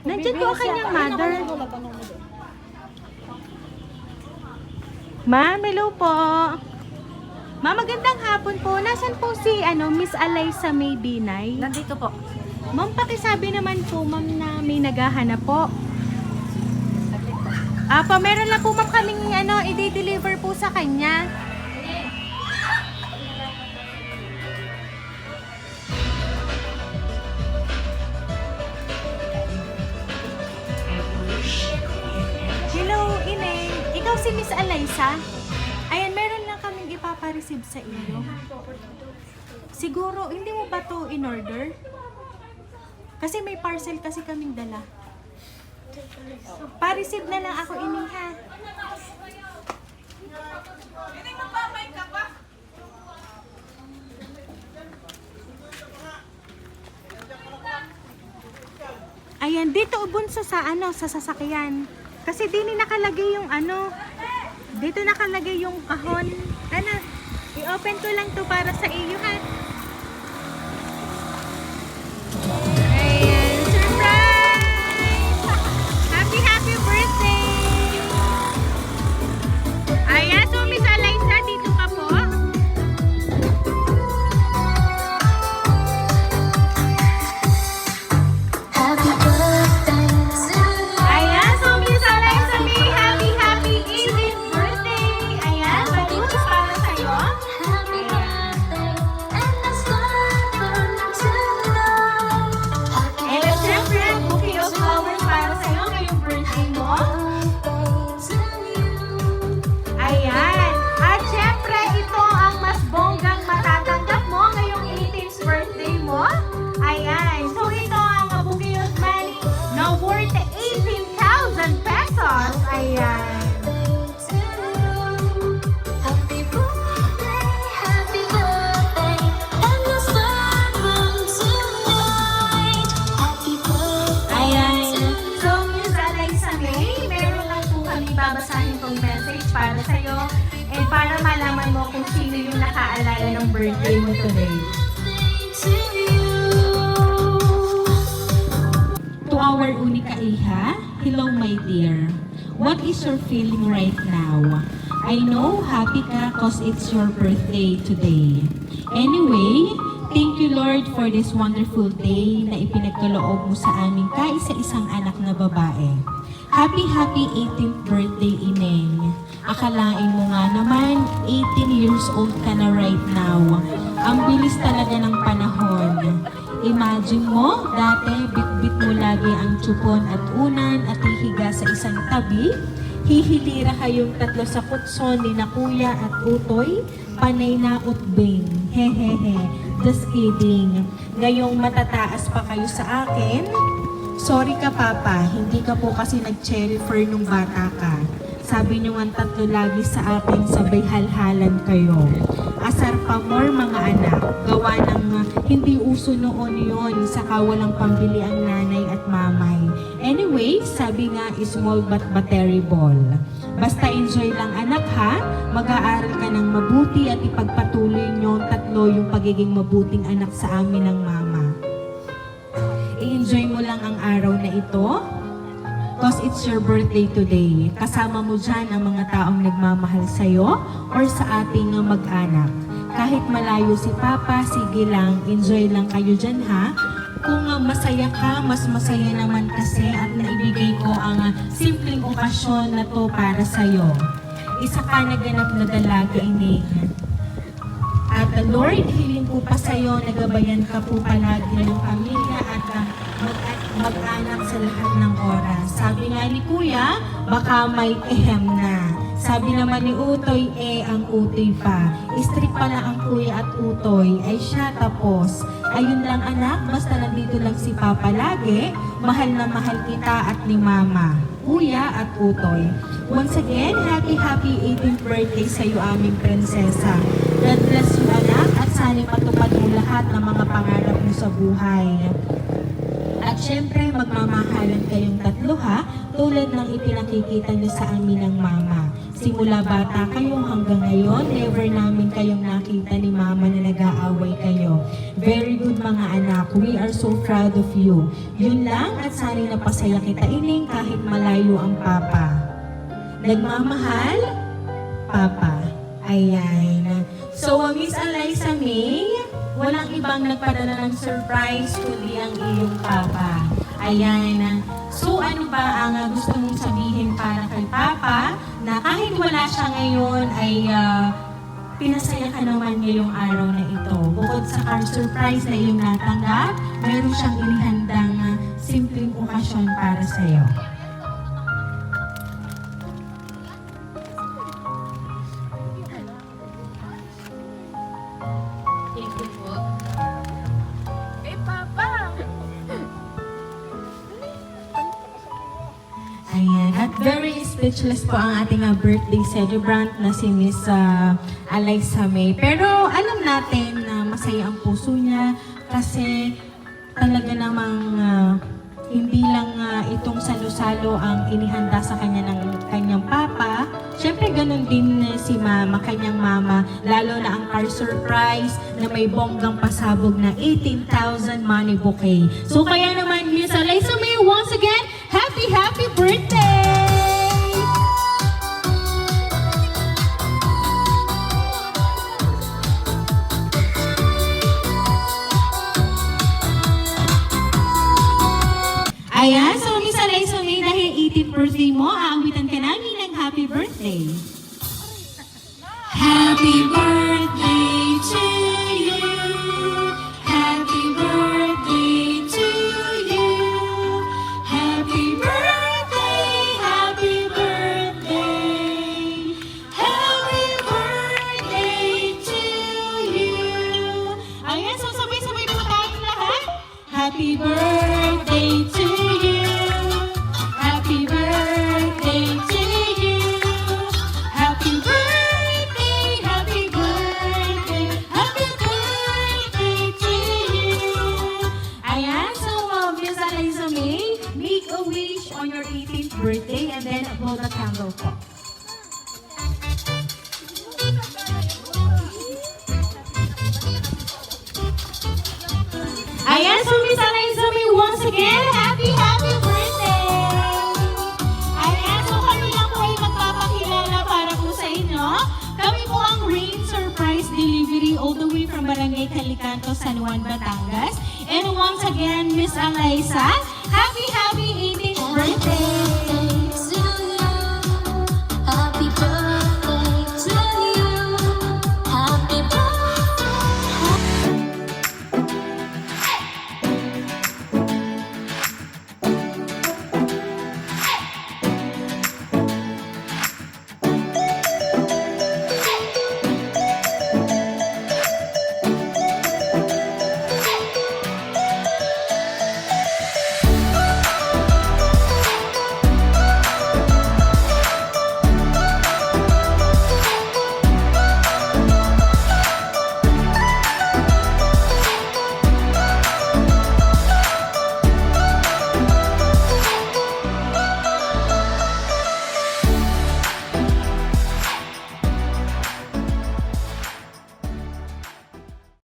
Nandiyan po ang kanyang mother. Ma'am, hello po. Ma'am, magandang hapon po. Nasaan po si Miss Alaysa May Binay? Nandito po. Ma'am, pakisabi naman po, ma'am, na may naghahanap po. Meron lang po ma'am kaming i-deliver po sa kanya. Hello, Ineng. Ikaw si Miss Alaysa? Ayan, meron lang kaming ipapa-receive sa iyo. Siguro, hindi mo ba to in order? Kasi may parcel kasi kaming dala. Pa-receive na lang ako, Ineng, ha? Ayan, dito ubunso sa sa sasakyan. Kasi dini nakalagay yung dito nakalagay yung kahon. I-open ko lang to para sa iyo, ha? Ayan, surprise! Happy birthday! Ayan, so Miss Alaysa, dito ka po. Happy birthday to Ayan, so Miss Alaysa, may happy 18th birthday! Ayan, balloons para sa'yo. happy birthday, and let's celebrate tonight. Happy And at syempre, bouquet of flowers para sa'yo ngayong birthday mo. birthday to you. Ayan. At syempre, ito ang mas bonggang matatanggap mo ngayong 18th birthday mo. Ayan. So, ito ang bouquet of money na worth 18,000 pesos. Ayan. Happy birthday, and let's celebrate tonight. Happy birthday Ayan. to you. So, Miss Alaysa May, meron lang po kami babasahin kong message para sa'yo and para malaman mo kung sino yung nakaalala ng birthday mo today. To you. To our Unika Iha, hello my dear. What is your feeling right now? I know happy ka cause it's your birthday today. Anyway, thank you Lord for this wonderful day na ipinagkaloob mo sa aming kaisa-isang anak na babae. Happy 18th birthday, Ineng. Akalain mo nga naman, 18 years old ka na right now. Ang bilis talaga ng panahon. Imagine mo, dati bit-bit mo lagi ang tsupon at unan at hihiga sa isang tabi. Hihilira kayong tatlo sa kutson ni na kuya at utoy, panay na utbing. Hehehe, just kidding. Ngayong matataas pa kayo sa akin, sorry ka papa, hindi ka po kasi nag-cherry fur nung bata ka. Sabi niyo ang tatlo lagi sa akin, sabay halhalan kayo. Asar pa more mga anak, gawa ng hindi uso noon yon, saka walang pambili ang nanay at mamay. Anyway, sabi nga small but terrible. Basta enjoy lang anak ha, mag-aaral ka ng mabuti at ipagpatuloy niyo tatlo yung pagiging mabuting anak sa amin ng mama. I-enjoy mo lang ang araw na ito, cause it's your birthday today. Kasama mo dyan ang mga taong nagmamahal sa'yo or sa ating mag-anak. Kahit malayo si Papa, sige lang, enjoy lang kayo dyan ha. Kung masaya ka, mas masaya naman kasi at naibigay ko ang simpleng okasyon na to para sa'yo. Isa ka naganap na dalaga, Ineng. At the Lord, hiling po pa sa'yo, nagabayan ka po palagi ng pamilya at mag-anak sa lahat ng oras. Sabi nga ni Kuya, baka may ehem na. Sabi naman ni Utoy, ang Utoy pa. Strict pala ang Kuya at Utoy, ay siya tapos. Ayun lang anak, basta nandito lang si Papa lagi, mahal na mahal kita at ni Mama, Kuya at Utoy. Once again, happy 18th birthday sa iyo aming prinsesa. God bless you anak at sana matupad mo lahat ng mga pangarap mo sa buhay. At syempre, magmamahalan kayong tatlo ha, tulad ng ipinakikita niyo sa amin ng mama. simula bata kayo hanggang ngayon, never namin kayong nakita ni Mama na nag-aaway kayo. Very good mga anak, we are so proud of you. Yun lang at sana'y napasaya kita ining kahit malayo ang Papa. Nagmamahal, Papa. Ayan. So, Miss Eliza May, walang ibang nagpadala ng surprise kundi ang iyong Papa. Ayan. So, ano ba ang gusto mong sabihin para kay Papa na kahit wala siya ngayon ay pinasaya ka naman ngayong araw na ito. Bukod sa car surprise na iyong natanggap, mayroon siyang inihandang simpleng okasyon para sa iyo. Thank you po. Papa! Ayan. At very speechless po ang ating birthday celebrant na si Miss Eliza May. Pero alam natin na masaya ang puso niya kasi talaga namang hindi lang itong salo-salo ang inihanda sa kanya ng kanyang papa. Siyempre ganun din si mama, kanyang mama. Lalo na ang car surprise na may bonggang pasabog na 18,000 money bouquet. So kaya naman Miss Eliza May, once again, happy birthday! Ayan, so Miss Eliza May, dahil 18th birthday mo, aawitan ka namin ng happy birthday. Happy birthday to you. Happy birthday to you. Happy birthday, happy birthday. Happy birthday to you. Ayan, so sabay-sabay po tayong lahat. Happy birthday to you. Happy birthday to you. Happy birthday, happy birthday, happy birthday to you. Ayan, so Miss Eliza May, make a wish on your 18th birthday and then blow the candle po. Ayan, so Miss Eliza May, once again, happy birthday! Ayan, so kami lang po ay magpapakilala para po sa inyo. Kami po ang Rain Surprise Delivery all the way from Barangay Calicanto, San Juan, Batangas. And once again, Miss Eliza, happy 18th birthday!